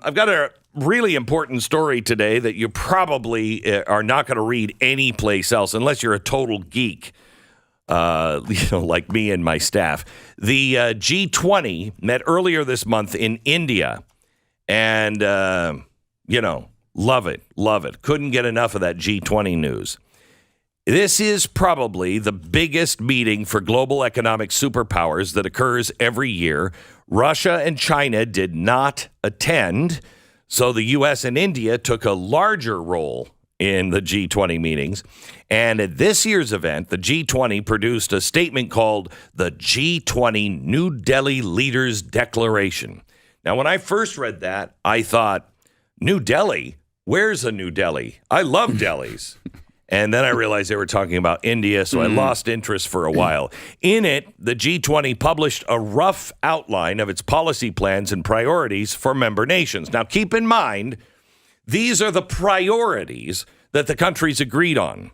I've got a really important story today that you probably are not going to read anyplace else unless you're a total geek, like me and my staff. The G20 met earlier this month in India, and, love it. Couldn't get enough of that G20 news. This is probably the biggest meeting for global economic superpowers that occurs every year. Russia and China did not attend, so the U.S. and India took a larger role in the G20 meetings. And at this year's event, the G20 produced a statement called the G20 New Delhi Leaders Declaration. Now, when I first read that, I thought, New Delhi? Where's a New Delhi? I love Delhis. And then I realized they were talking about India, so I lost interest for a while. In it, the G20 published a rough outline of its policy plans and priorities for member nations. Now, keep in mind, these are the priorities that the countries agreed on.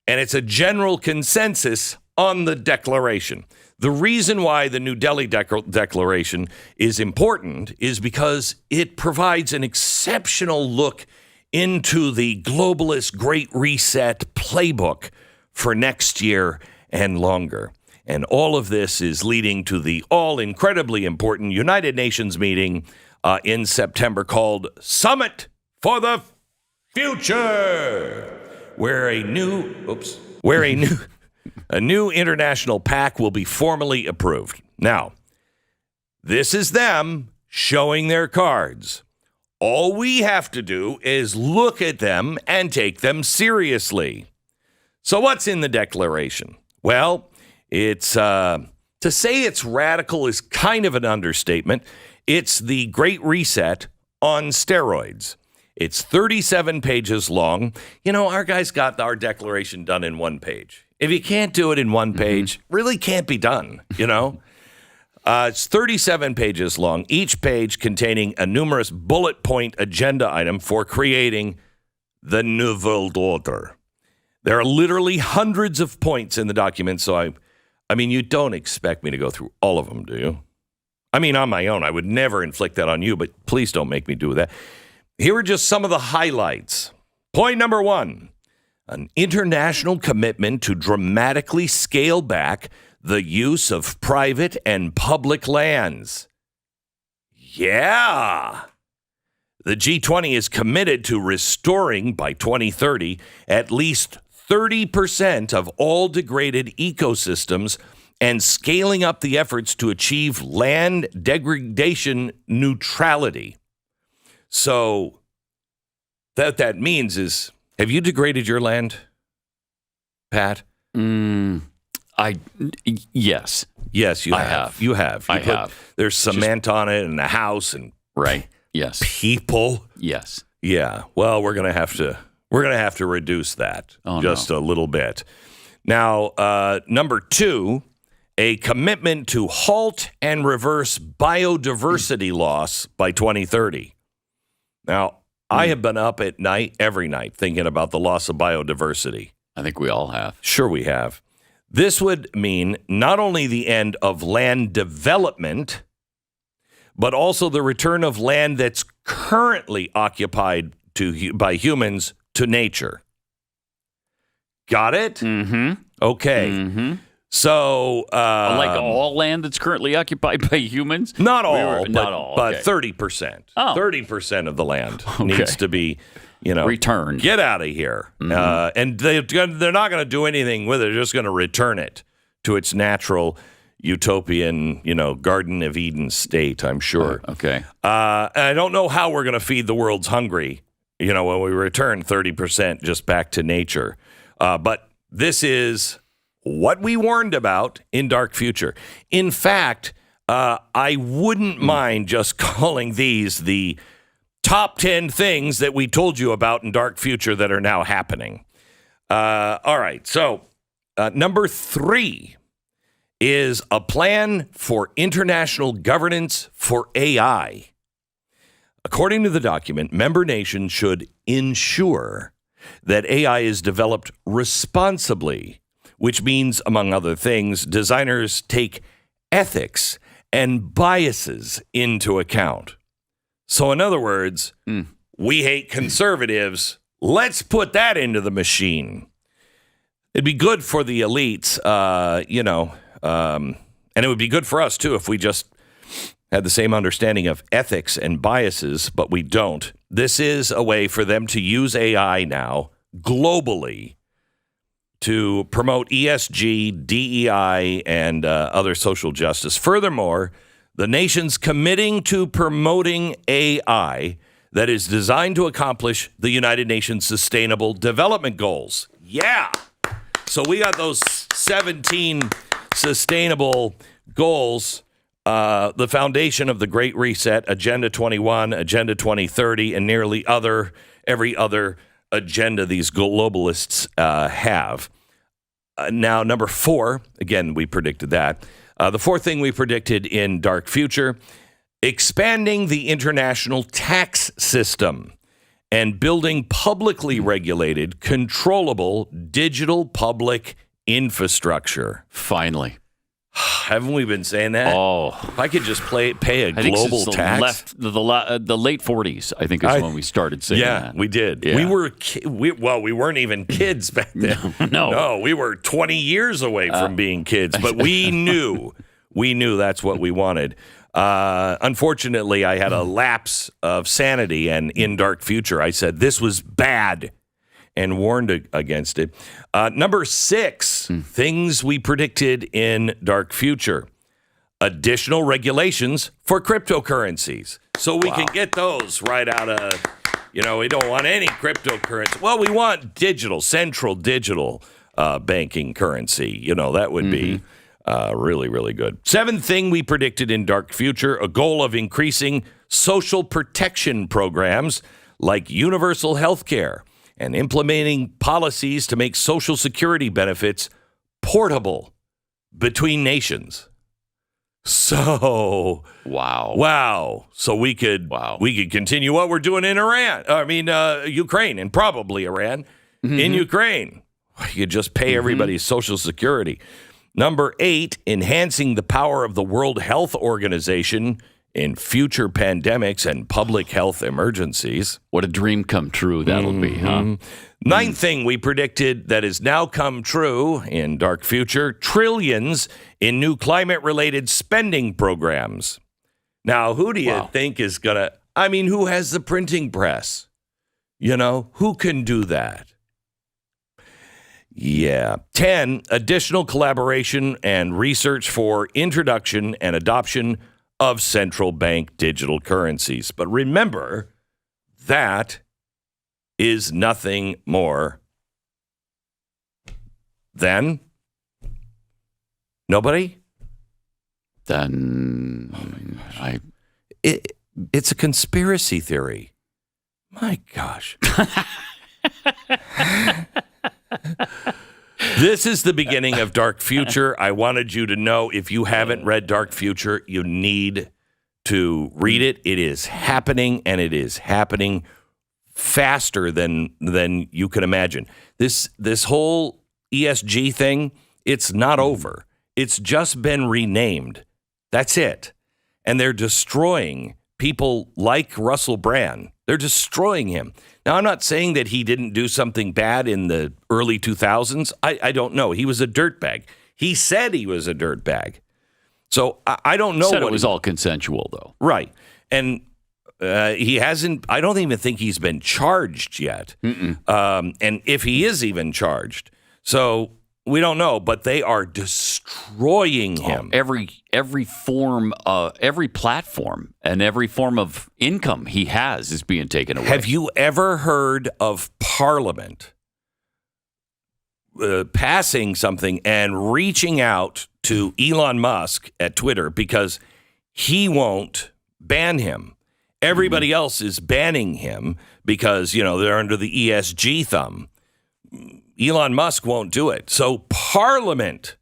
And it's a general consensus on the declaration. The reason why the New Delhi Declaration is important is because it provides an exceptional look into the globalist Great Reset playbook for next year and longer. And all of this is leading to the all incredibly important United Nations meeting in September called Summit for the Future, where a new international pact will be formally approved. Now, this is them showing their cards. All we have to do is look at them and take them seriously. So what's in the declaration? Well, it's to say it's radical is kind of an understatement. It's the Great Reset on steroids. It's 37 pages long. You know, our guys got our declaration done in one page. If you can't do it in one page, really can't be done, you know? It's 37 pages long, each page containing a numerous bullet point agenda item for creating the Nouvelle Order. There are literally hundreds of points in the document, so I mean, you don't expect me to go through all of them, do you? I mean, on my own, I would never inflict that on you, but please don't make me do that. Here are just some of the highlights. Point number 1, an international commitment to dramatically scale back the use of private and public lands. Yeah. The G20 is committed to restoring by 2030 at least 30% of all degraded ecosystems and scaling up the efforts to achieve land degradation neutrality. So that means is, have you degraded your land, Pat? Yes. Yes, you have. You have. I have. There's cement on it and a house and right. Yes. People. Yes. Yeah. Well, we're gonna have to reduce that a little bit. Now, number 2, a commitment to halt and reverse biodiversity loss by 2030. Now, I have been up at night every night thinking about the loss of biodiversity. I think we all have. Sure, we have. This would mean not only the end of land development, but also the return of land that's currently occupied by humans to nature. Got it? Mm-hmm. Okay. Mm-hmm. So, like all land that's currently occupied by humans? Not all, but okay. 30%. Oh. 30% of the land needs to be, returned. Get out of here. Mm-hmm. And they're not going to do anything with it. They're just going to return it to its natural utopian, Garden of Eden state, I'm sure. Okay. I don't know how we're going to feed the world's hungry, when we return 30% just back to nature. But this is what we warned about in Dark Future. In fact, I wouldn't mind just calling these the top 10 things that we told you about in Dark Future that are now happening. All right. So number 3 is a plan for international governance for AI. According to the document, member nations should ensure that AI is developed responsibly, which means, among other things, designers take ethics and biases into account. So in other words, we hate conservatives. Let's put that into the machine. It'd be good for the elites, and it would be good for us, too, if we just had the same understanding of ethics and biases, but we don't. This is a way for them to use AI now globally to promote ESG, DEI, and other social justice. Furthermore, the nation's committing to promoting AI that is designed to accomplish the United Nations Sustainable Development Goals. Yeah. So we got those 17 sustainable goals, the foundation of the Great Reset, Agenda 21, Agenda 2030, and nearly every other agenda these globalists have. Now, number 4, again, we predicted that. The fourth thing we predicted in Dark Future, expanding the international tax system and building publicly regulated, controllable digital public infrastructure. Finally. Haven't we been saying that? Oh. If I could just pay a global tax. The late 40s, I think, is when we started saying that. Yeah, we did. Yeah. We weren't even kids back then. No, we were 20 years away from being kids, but we knew that's what we wanted. Unfortunately, I had a lapse of sanity, and in Dark Future, I said this was bad and warned against it. Number 6, things we predicted in Dark Future. Additional regulations for cryptocurrencies. So we can get those right out of, we don't want any cryptocurrency. Well, we want central digital banking currency. That would be really, really good. 7th thing we predicted in Dark Future, a goal of increasing social protection programs like universal health care and implementing policies to make Social Security benefits portable between nations. So, wow. So we could continue what we're doing in Ukraine, and probably Iran. In Ukraine, you could just pay everybody's Social Security. Number 8, enhancing the power of the World Health Organization in future pandemics and public health emergencies. What a dream come true that'll be, huh? 9th thing we predicted that has now come true in Dark Future, trillions in new climate-related spending programs. Now, who do you think is going to, who has the printing press? Who can do that? Yeah. 10, additional collaboration and research for introduction and adoption of central bank digital currencies. But remember, that is nothing more than nobody? Then it's a conspiracy theory. My gosh. This is the beginning of Dark Future. I wanted you to know, if you haven't read Dark Future, you need to read it. It is happening, and it is happening faster than you can imagine. This whole ESG thing, it's not over. It's just been renamed. That's it. And they're destroying people like Russell Brand. They're destroying him. Now, I'm not saying that he didn't do something bad in the early 2000s. I don't know. He was a dirtbag. He said he was a dirtbag. So I don't know. Said it was all consensual, though. Right. And he hasn't, I don't even think he's been charged yet. And if he is even charged. So we don't know, but they are destroying him. Every form, every platform, and every form of income he has is being taken away. Have you ever heard of Parliament passing something and reaching out to Elon Musk at Twitter because he won't ban him? Everybody else is banning him because, they're under the ESG thumb. Elon Musk won't do it. So Parliament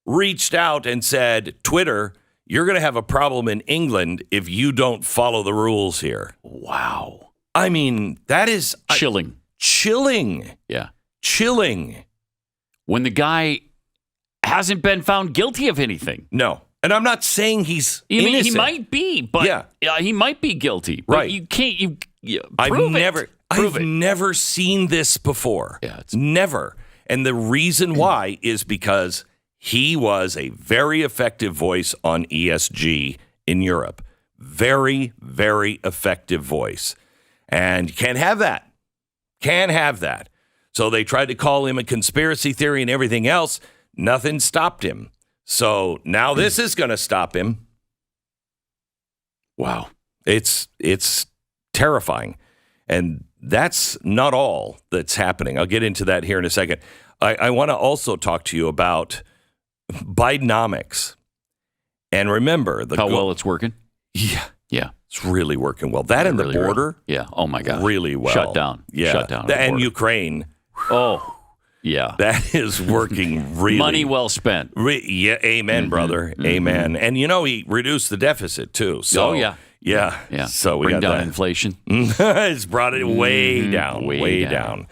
reached out and said, Twitter, you're going to have a problem in England if you don't follow the rules here. Wow. That is chilling. Chilling. Yeah. Chilling. When the guy hasn't been found guilty of anything. No. And I'm not saying he's You mean innocent. he might be, but he might be guilty. But Right. you can't. I've Prove I've it. never seen this before. Yeah, it's- never. And the reason why is because he was a very effective voice on ESG in Europe. Very, very effective voice. And you can't have that. Can't have that. So they tried to call him a conspiracy theory and everything else. Nothing stopped him. So now this is going to stop him. Wow. It's terrifying. And that's not all that's happening. I'll get into that here in a second. I want to also talk to you about Bidenomics. And remember, how well it's working? Yeah. Yeah. It's really working well. That and the really border. Yeah. Oh, my God. Really well. Shut down. Yeah. Shut down. And Ukraine. Oh, yeah. That is working really. Money well spent. Yeah. Amen, brother. Amen. And he reduced the deficit too. So, Oh, yeah. Yeah. Yeah. So we Bring got down that. inflation. It's brought it way down. way down.